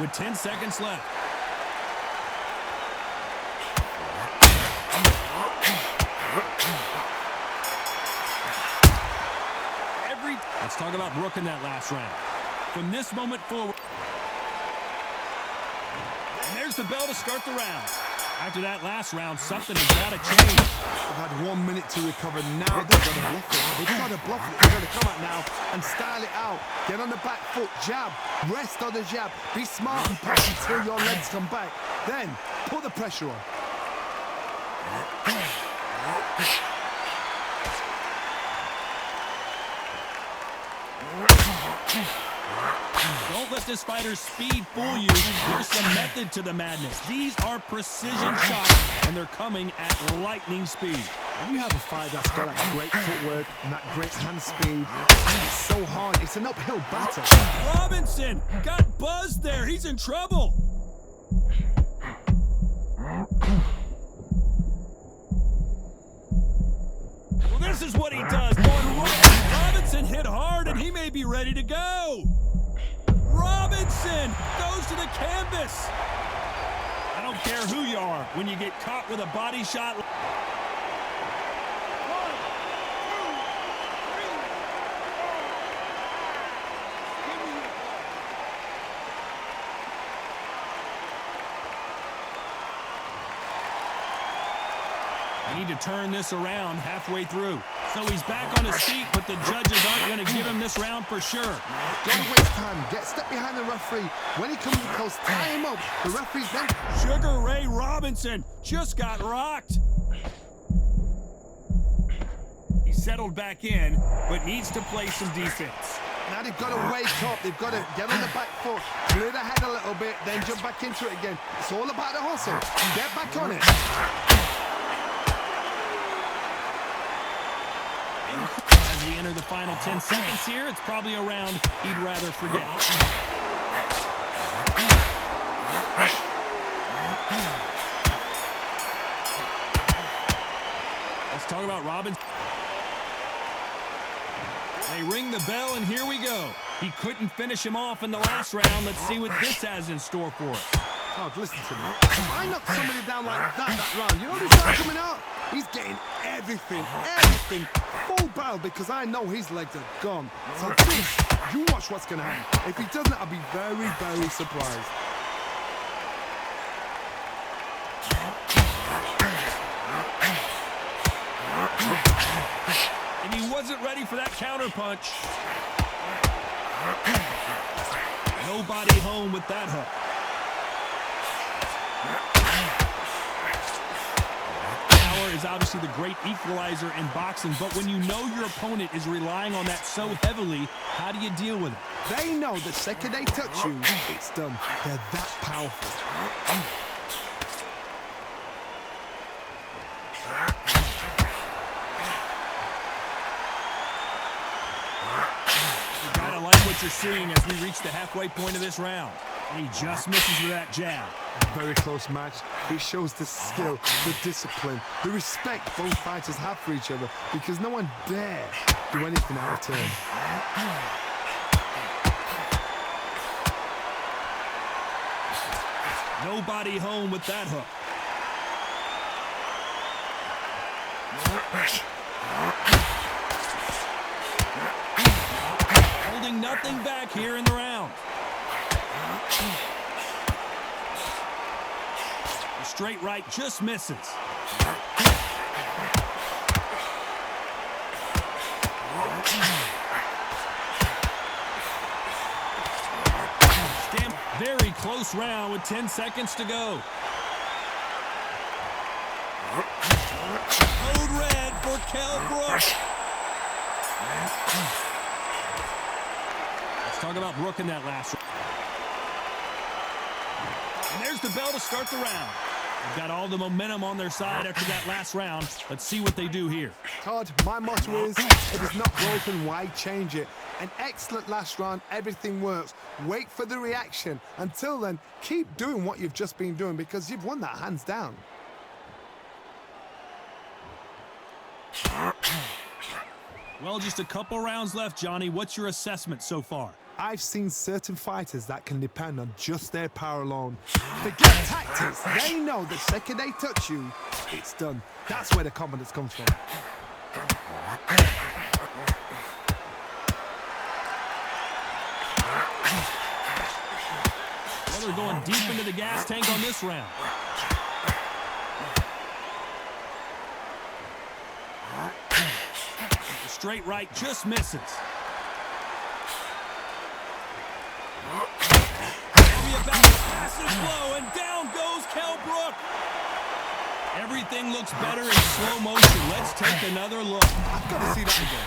with 10 seconds left. Let's talk about Brooke in that last round. From this moment forward. And there's the bell to start the round. After that last round, something has got to change. They've had 1 minute to recover. Now they've got to bluff it. They've got to bluff it. They've got to come out now and style it out. Get on the back foot, jab, rest on the jab. Be smart and push until your legs come back. Then put the pressure on. Don't let this fighter's speed fool you. There's some method to the madness. These are precision shots, and they're coming at lightning speed. When you have a fight that's got that great footwork and that great hand speed, it's so hard. It's an uphill battle. Robinson got buzzed there. He's in trouble. Well, this is what he does. Going right. Robinson hit hard, and he may be ready to go. Robinson goes to the canvas. I don't care who you are when you get caught with a body shot. 1, 2, 3, 4. They need to turn this around halfway through. So he's back on his feet, but the judges aren't going to give him this round for sure. Don't waste time. Get step behind the referee. When he comes close, tie him up. The referee's then... Sugar Ray Robinson just got rocked. He settled back in, but needs to play some defense. Now they've got to wake up. They've got to get on the back foot, clear the head a little bit, then jump back into it again. It's all about the hustle. Get back on it. As we enter the final 10 seconds here, it's probably a round he'd rather forget. Let's talk about Robinson. They ring the bell, and here we go. He couldn't finish him off in the last round. Let's see what this has in store for us. Oh, listen to me. If I knock somebody down like that round, you know this guy coming out? He's getting everything, full barrel, because I know his legs are gone. So please, you watch what's going to happen. If he doesn't, I'll be very, very surprised. And he wasn't ready for that counter punch. Nobody home with that hook. Power is obviously the great equalizer in boxing, but when you know your opponent is relying on that so heavily, how do you deal with it? They know the second they touch you, it's done. They're that powerful. You gotta like what you're seeing as we reach the halfway point of this round. And he just misses with that jab. Very close match. It shows the skill, the discipline, the respect both fighters have for each other, because no one dare do anything out of turn. Nobody home with that hook. Holding nothing back here in the round. The straight right just misses. Very close round with 10 seconds to go. Code red for Kell Brook. Let's talk about Brook in that last round. And there's the bell to start the round. They've got all the momentum on their side after that last round. Let's see what they do here. Todd, my motto is, if it's not broken, why change it? An excellent last round, everything works. Wait for the reaction. Until then, keep doing what you've just been doing, because you've won that hands down. Well, just a couple rounds left, Johnny. What's your assessment so far? I've seen certain fighters that can depend on just their power alone. Forget tactics. They know the second they touch you, it's done. That's where the confidence comes from. Well, they're going deep into the gas tank on this round. The straight right just misses. About a massive blow, and down goes Kell Brook. Everything looks better in slow motion. Let's take another look. I've got to see that again.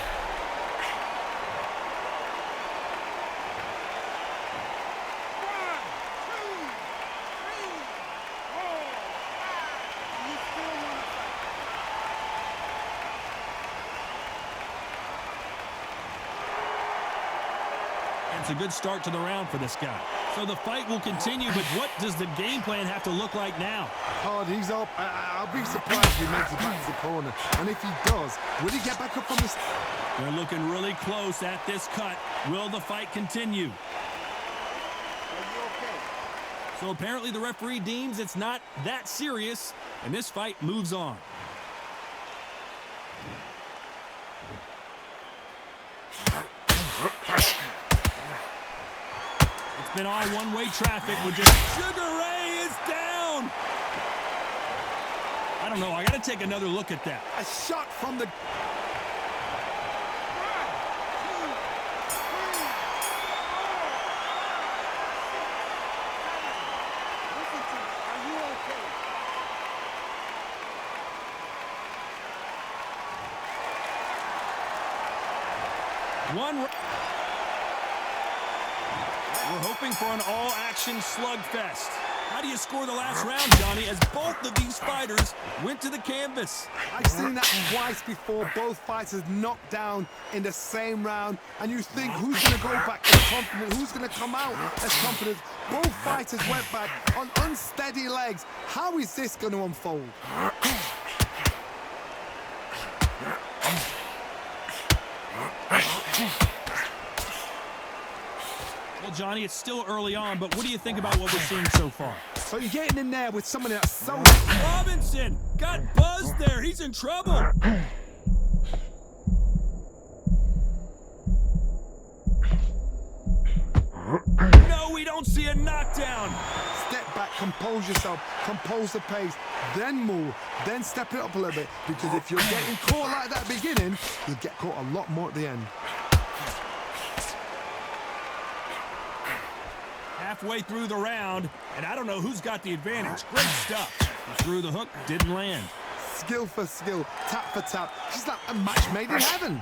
It's a good start to the round for this guy. So the fight will continue, but what does the game plan have to look like now? Oh, he's up. I'll be surprised if he makes it back to the corner. And if he does, will he get back up from this? They're looking really close at this cut. Will the fight continue? So apparently the referee deems it's not that serious, and this fight moves on. It's been all one-way traffic with just Sugar Ray is down. I don't know. I got to take another look at that. A shot from the... We're hoping for an all-action slugfest. How do you score the last round, Johnny, as both of these fighters went to the canvas? I've seen that twice before. Both fighters knocked down in the same round, and you think, who's going to go back as confident? Who's going to come out as confident? Both fighters went back on unsteady legs. How is this going to unfold? Well, Johnny, it's still early on, but what do you think about what we're seeing so far? So you're getting in there with someone that's so... Robinson got buzzed there. He's in trouble. No, we don't see a knockdown. Step back, compose yourself, compose the pace, then move, then step it up a little bit. Because if you're getting caught like that at the beginning, you'll get caught a lot more at the end. Halfway through the round, and I don't know who's got the advantage. Great stuff. He threw the hook, didn't land. Skill for skill, tap for tap. She's like a match made in heaven.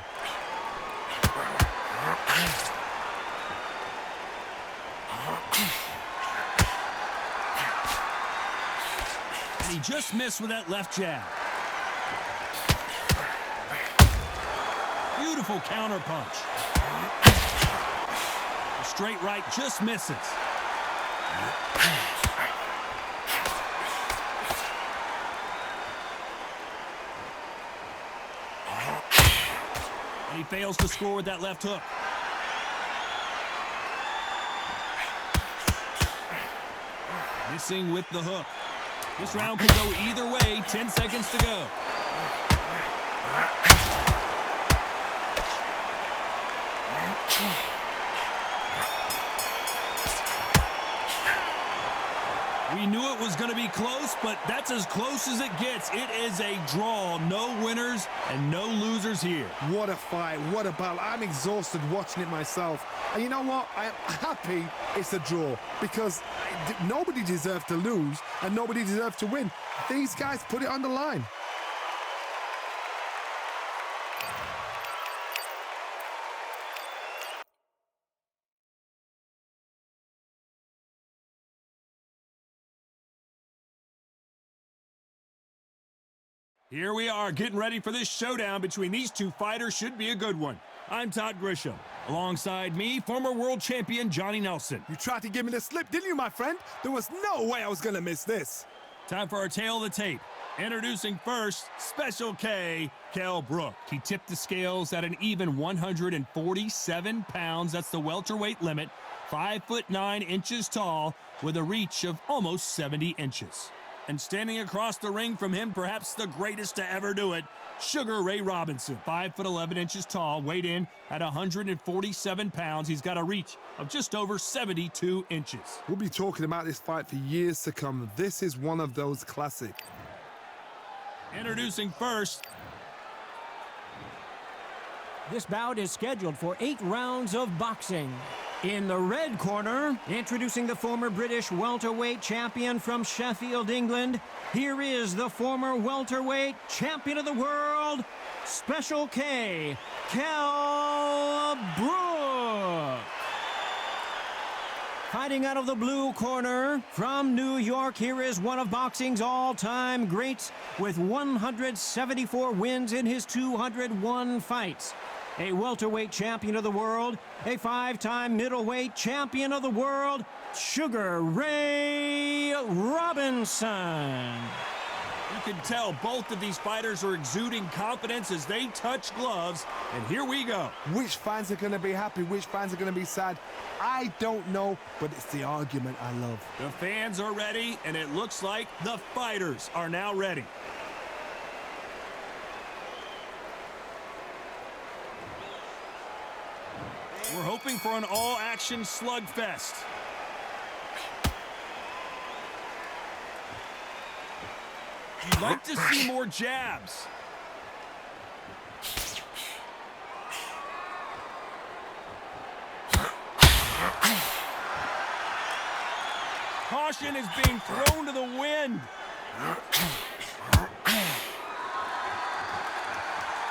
And he just missed with that left jab. Beautiful counter punch. The straight right just misses. And he fails to score with that left hook. Missing with the hook. This round could go either way. 10 seconds to go. We knew it was going to be close, but that's as close as it gets. It is a draw. No winners and no losers here. What a fight. What a battle. I'm exhausted watching it myself. And you know what? I'm happy it's a draw because nobody deserved to lose and nobody deserved to win. These guys put it on the line. Here we are getting ready for this showdown between these two fighters. Should be a good one. I'm Todd Grisham. Alongside me, former world champion Johnny Nelson. You tried to give me the slip, didn't you, my friend? There was no way I was going to miss this. Time for our tale of the tape. Introducing first, Special K, Kell Brook. He tipped the scales at an even 147 pounds. That's the welterweight limit. 5'9" tall with a reach of almost 70 inches. And standing across the ring from him, perhaps the greatest to ever do it, Sugar Ray Robinson. 5'11" tall, weighed in at 147 pounds. He's got a reach of just over 72 inches. We'll be talking about this fight for years to come. This is one of those classic. Introducing first. This bout is scheduled for 8 rounds of boxing. In the red corner, introducing the former British welterweight champion from Sheffield, England, here is the former welterweight champion of the world, Special K, Kell Brook. Fighting out of the blue corner, from New York, here is one of boxing's all-time greats with 174 wins in his 201 fights. A welterweight champion of the world, a 5-time middleweight champion of the world, Sugar Ray Robinson. You can tell both of these fighters are exuding confidence as they touch gloves, and here we go. Which fans are going to be happy? Which fans are going to be sad? I don't know, but it's the argument I love. The fans are ready, and it looks like the fighters are now ready. We're hoping for an all-action slugfest. You'd like to see more jabs. Caution is being thrown to the wind.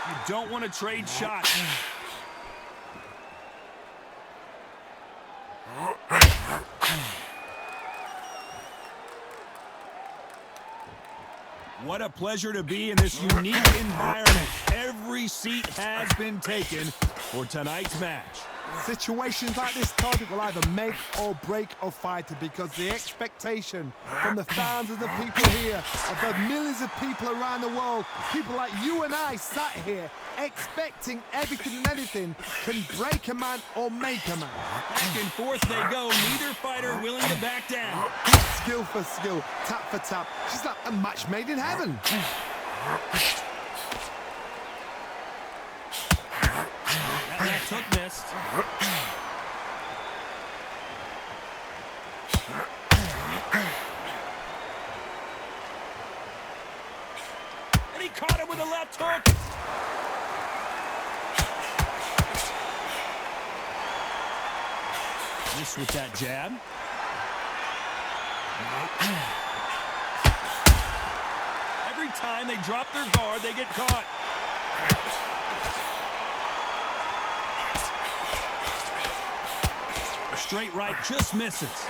You don't want to trade shots. What a pleasure to be in this unique environment. Every seat has been taken for tonight's match. Situations like this, Todd, will either make or break a fighter, because the expectation from the fans of the people here, of the millions of people around the world, people like you and I sat here expecting everything and anything, can break a man or make a man. Back and forth they go, neither fighter willing to back down. Skill for skill, tap for tap. She's like a match made in heaven. That took missed. And he caught him with a left hook. Missed with that jab. Every time they drop their guard, they get caught. A straight right just misses.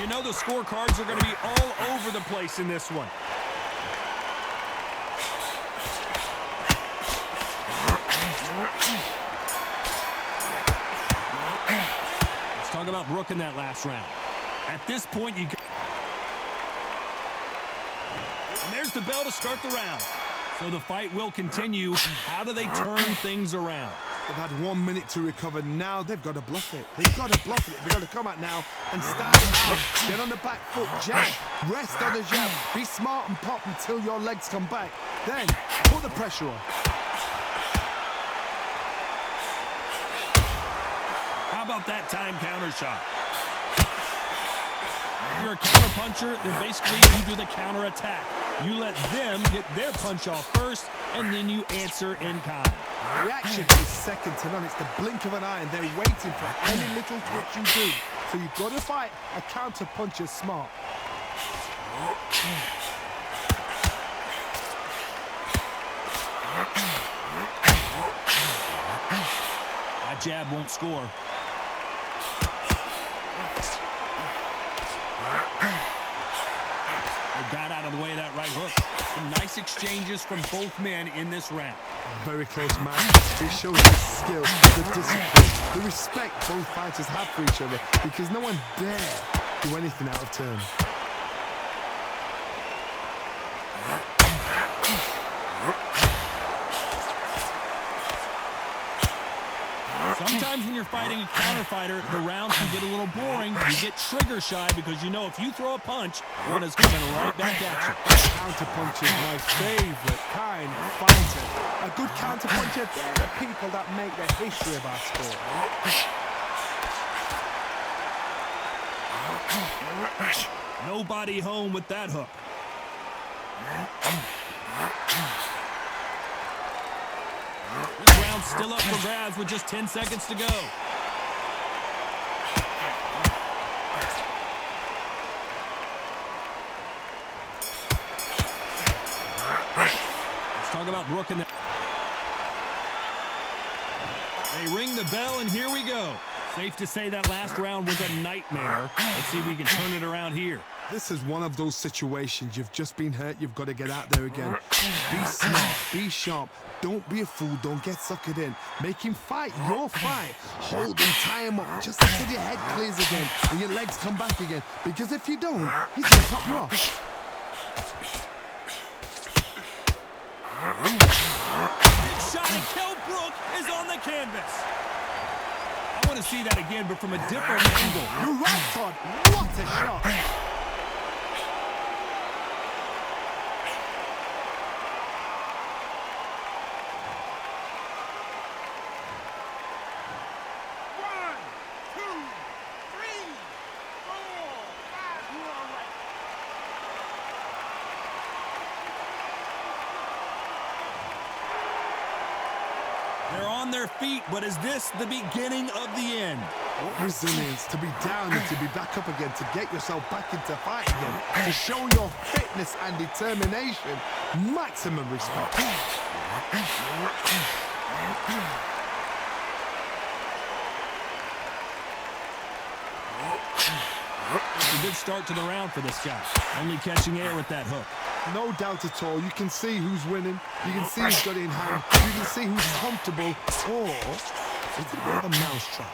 You know the scorecards are going to be all over the place in this one. Let's talk about Brook in that last round. At this point, and there's the bell to start the round. So the fight will continue. How do they turn things around? They've had 1 minute to recover. Now they've got to bluff it. They've got to bluff it. They've got to come out now and start out. Get on the back foot, jab. Rest on the jab. Be smart and pop until your legs come back. Then put the pressure on. How about that time counter shot? If you're a counter puncher, then basically you do the counter attack. You let them get their punch off first, and then you answer in kind. Reaction is second to none. It's the blink of an eye, and they're waiting for any little twitch you do. So you've got to fight a counter puncher smart. That jab won't score. They got out of the way of that right hook. Some nice exchanges from both men in this round. Very close match. It shows the skill, the discipline, the respect both fighters have for each other, because no one dare do anything out of turn. Sometimes when you're fighting a counter fighter, the rounds can get a little boring. You get trigger shy because you know if you throw a punch, one is coming right back at you. Counter punch is my favorite kind of fighter. A good counter puncher, they're the people that make the history of our sport. Nobody home with that hook. This round's still up for grabs with just 10 seconds to go. Let's talk about Brook and they ring the bell, and here we go. Safe to say that last round was a nightmare. Let's see if we can turn it around here. This is one of those situations. You've just been hurt. You've got to get out there again. Be smart. Be sharp. Don't be a fool. Don't get suckered in. Make him fight your fight. Hold him. Tie him up just until your head clears again and your legs come back again. Because if you don't, he's going to top you off. Big shot, and Kell Brook is on the canvas. I want to see that again, but from a different angle. You're right, Todd. What a shot. They're on their feet, but is this the beginning of the end? What resilience to be down and to be back up again, to get yourself back into fight again, to show your fitness and determination. Maximum respect. It's a good start to the round for this guy. Only catching air with that hook. No doubt at all. You can see who's winning. You can see who's got it in hand. You can see who's comfortable. Or it's a bit of a mousetrap.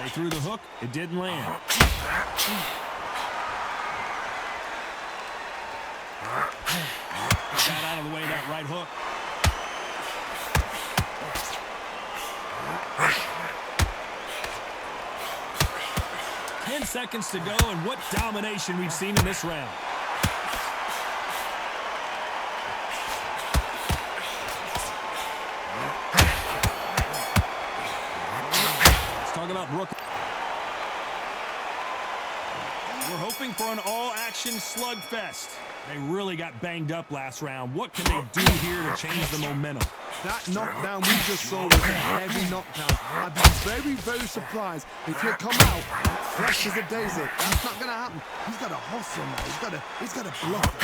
They threw the hook. It didn't land. Got out of the way of that right hook. Seconds to go, and what domination we've seen in this round. Let's talk about Brook. We're hoping for an all-action slugfest. They really got banged up last round. What can they do here to change the momentum? That knockdown we just saw was a heavy knockdown. I'd be very, very surprised if he'd come out fresh as a daisy. That's not going to happen. He's got a hustle now. He's got a bluff.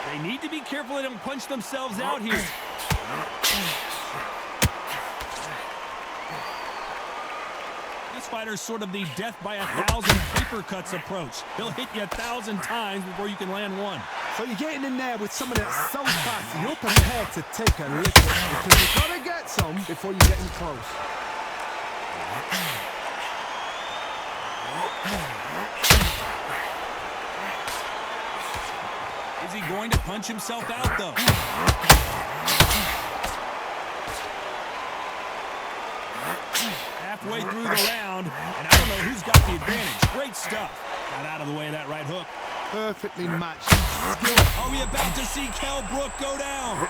They need to be careful they don't punch themselves out here. This fighter's sort of the death by 1,000 paper cuts approach. He'll hit you 1,000 times before you can land one. So you're getting in there with someone that's so fast, you're prepared to take a lick because you've got to get some before you get in close. Is he going to punch himself out, though? Halfway through the round, and I don't know who's got the advantage. Great stuff. Got out of the way of that right hook. Perfectly matched. Are we about to see Kell Brook go down?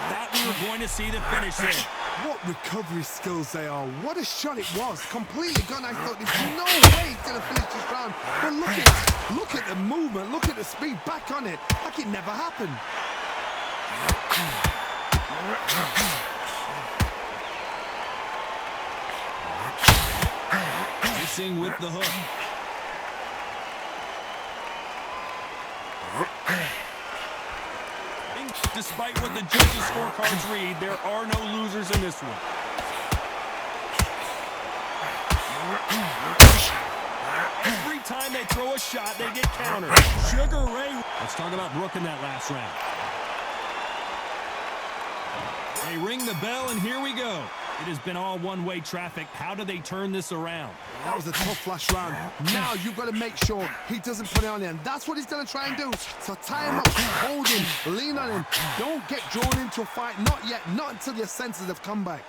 Thought we were going to see the finish there. What recovery skills they are. What a shot it was. Completely gone. I thought there's no way he's going to finish this round. But look at the movement. Look at the speed back on it. Like it never happened. Missing with the hook. Despite what the judges' scorecards read, there are no losers in this one. Every time they throw a shot, they get countered. Sugar Ray. Let's talk about Brook in that last round. They ring the bell, and here we go. It has been all one-way traffic. How do they turn this around? That was a tough last round. Now you've got to make sure he doesn't put it on him. That's what he's going to try and do. So tie him up, hold him, lean on him. Don't get drawn into a fight. Not yet. Not until your senses have come back.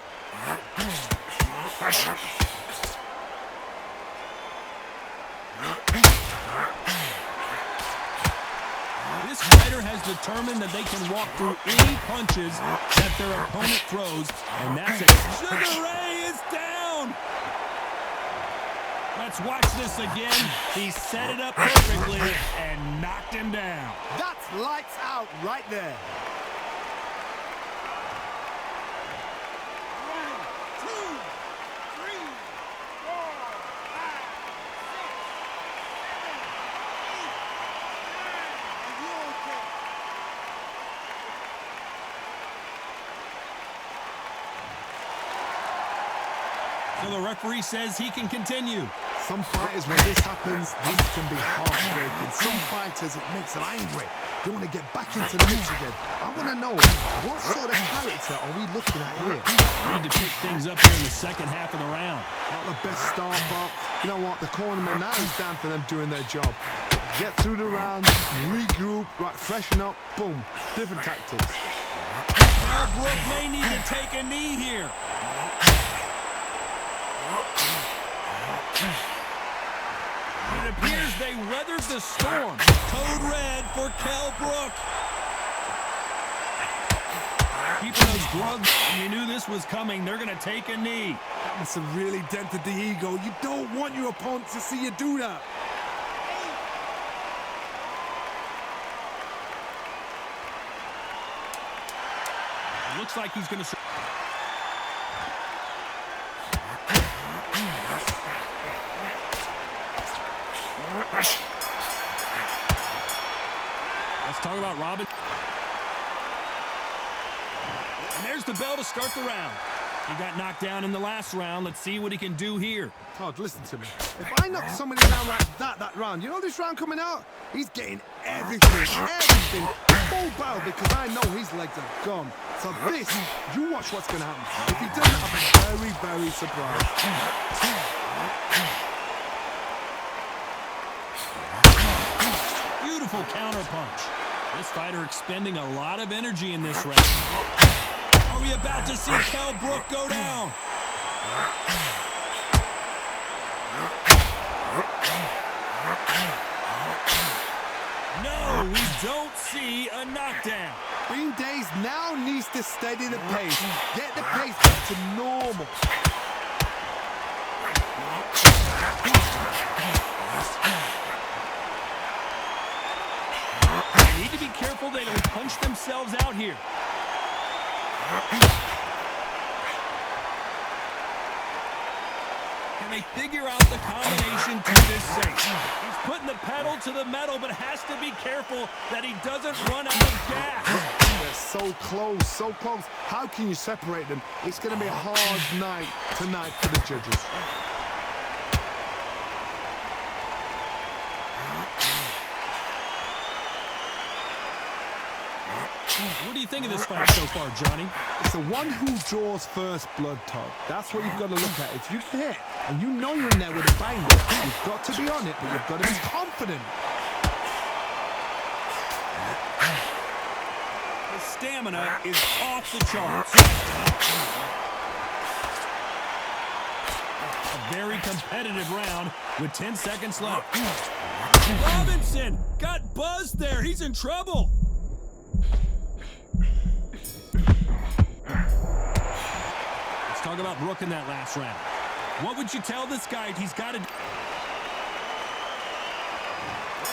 This fighter has determined that they can walk through any punches that their opponent throws, and that's it. Sugar Ray is down! Let's watch this again. He set it up perfectly and knocked him down. That's lights out right there. So the referee says he can continue. Some fighters, when this happens, this can be heartbreaking. Some fighters, it makes them angry. They want to get back into the mix again. I want to know, what sort of character are we looking at here? We need to pick things up here in the second half of the round. Not the best start, but you know what? The cornerman now is down for them doing their job. Get through the round, regroup, right, freshen up, boom. Different tactics. Now Brook may need to take a knee here. It appears they weathered the storm. Code red for Kell Brook. Keeping those gloves, you knew this was coming. They're going to take a knee. That must have really dented the ego. You don't want your opponent to see you do that. It looks like he's going to... Let's talk about Robin. And there's the bell to start the round. He got knocked down in the last round. Let's see what he can do here. Todd, listen to me. If I knock somebody down like that round, you know this round coming out? He's getting everything, full barrel, because I know his legs are gone. So this, you watch what's going to happen. If he doesn't, I'll be very, very surprised. Beautiful counter punch. This fighter expending a lot of energy in this round. Are we about to see Kell Brook go down? No, we don't see a knockdown. Bean Days now needs to steady the pace. Get the pace back to normal. They need to be careful they don't punch themselves out here. Can they figure out the combination to this safe? He's putting the pedal to the metal, but has to be careful that he doesn't run out of gas. They're so close, so close. How can you separate them? It's going to be a hard night tonight for the judges. What do you think of this fight so far, Johnny? It's the one who draws first blood, Todd. That's what you've got to look at. If you hit and you know you're in there with a banger, you've got to be on it, but you've got to be confident. His stamina is off the charts. A very competitive round with 10 seconds left. Robinson got buzzed there. He's in trouble. Talk about Brook in that last round. What would you tell this guy? He's got to...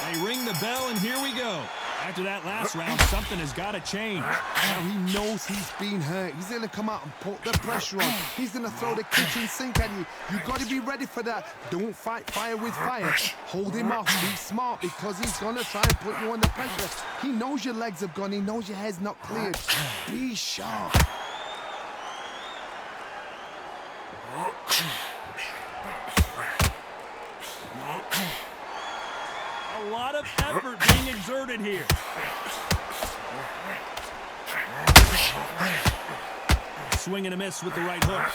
They ring the bell, and here we go. After that last round, something has got to change. Now he knows he's been hurt. He's going to come out and put the pressure on. He's going to throw the kitchen sink at you. You've got to be ready for that. Don't fight fire with fire. Hold him off. Be smart, because he's going to try and put you under pressure. He knows your legs have gone. He knows your head's not cleared. Be sharp. lot of effort being exerted here. Swing and a miss with the right hook.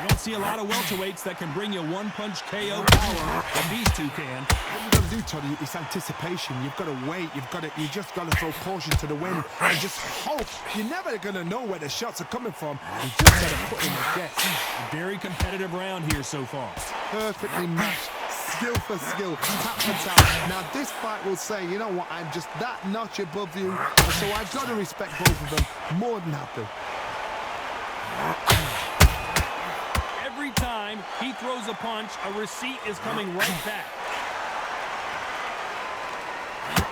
You don't see a lot of welterweights that can bring you one-punch KO power, but these two can. What you've got to do, Tony, is anticipation. You've got to wait. You just got to throw caution to the wind and just hope. You're never going to know where the shots are coming from. You just got to put in the get. A very competitive round here so far. Perfectly matched. Skill for skill, tap for tap. Now this fight will say, you know what, I'm just that notch above you, and so I've got to respect both of them more than happy. Every time he throws a punch, a receipt is coming right back.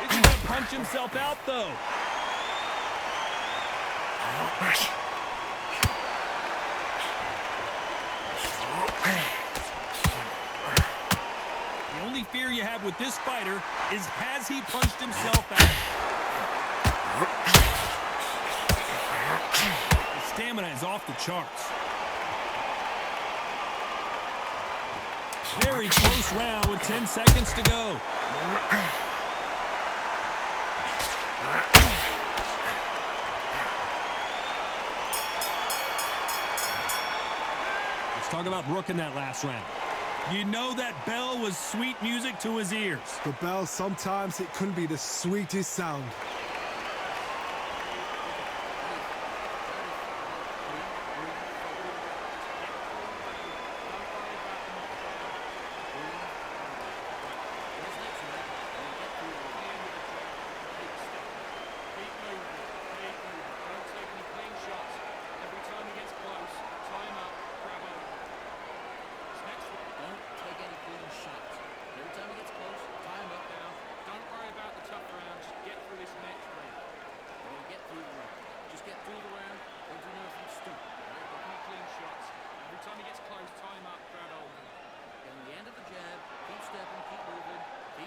Is he going to punch himself out, though? The only fear you have with this fighter is, has he punched himself out? His stamina is off the charts. Very close round with 10 seconds to go. Let's talk about Brook in that last round. You know that bell was sweet music to his ears. The bell, sometimes it couldn't be the sweetest sound.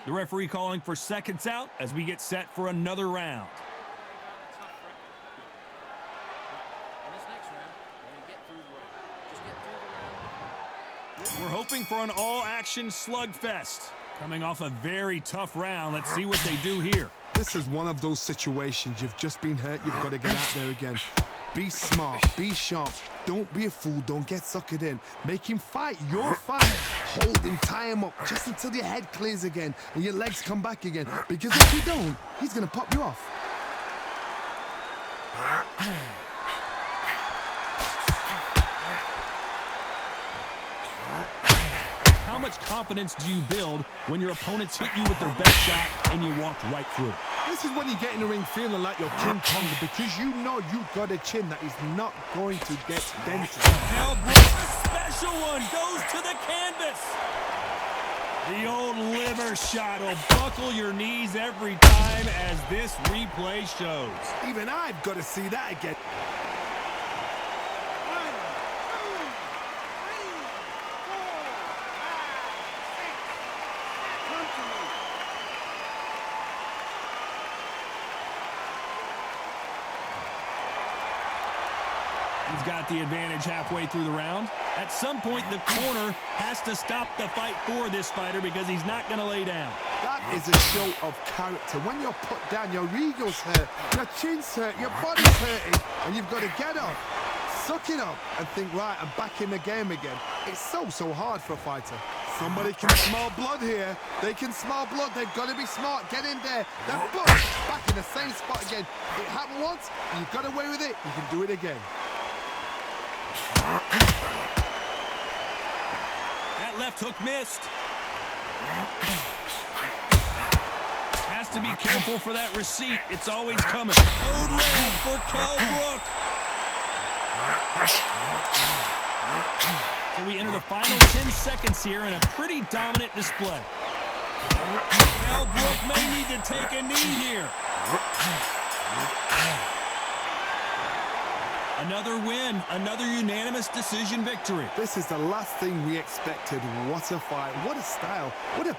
The referee calling for seconds out as we get set for another round. We're hoping for an all-action slugfest. Coming off a very tough round, let's see what they do here. This is one of those situations. You've just been hurt. You've got to get out there again. Be smart. Be sharp. Don't be a fool. Don't get suckered in. Make him fight your fight. Hold him, tie him up just until your head clears again and your legs come back again. Because if you don't, he's going to pop you off. How much confidence do you build when your opponents hit you with their best shot and you walked right through? This is when you get in the ring feeling like you're King Kong because you know you've got a chin that is not going to get dented. Now Brooks, a special one, goes to the canvas. The old liver shot will buckle your knees every time, as this replay shows. Even I've got to see that again. He's got the advantage halfway through the round. At some point, the corner has to stop the fight for this fighter because he's not going to lay down. That is a show of character. When you're put down, your ego's hurt, your chin's hurt, your body's hurting, and you've got to get up, suck it up, and think, right, I'm back in the game again. It's so hard for a fighter. Somebody can smell blood here. They can smell blood. They've got to be smart. Get in there. Then boom, back in the same spot again. It happened once, and you got away with it. You can do it again. That left hook missed. Has to be careful for that receipt. It's always coming. Code red for Kell Brook. So we enter the final 10 seconds here in a pretty dominant display. Kell Brook may need to take a knee here. Another win, another unanimous decision victory. This is the last thing we expected. What a fight, what a style, what a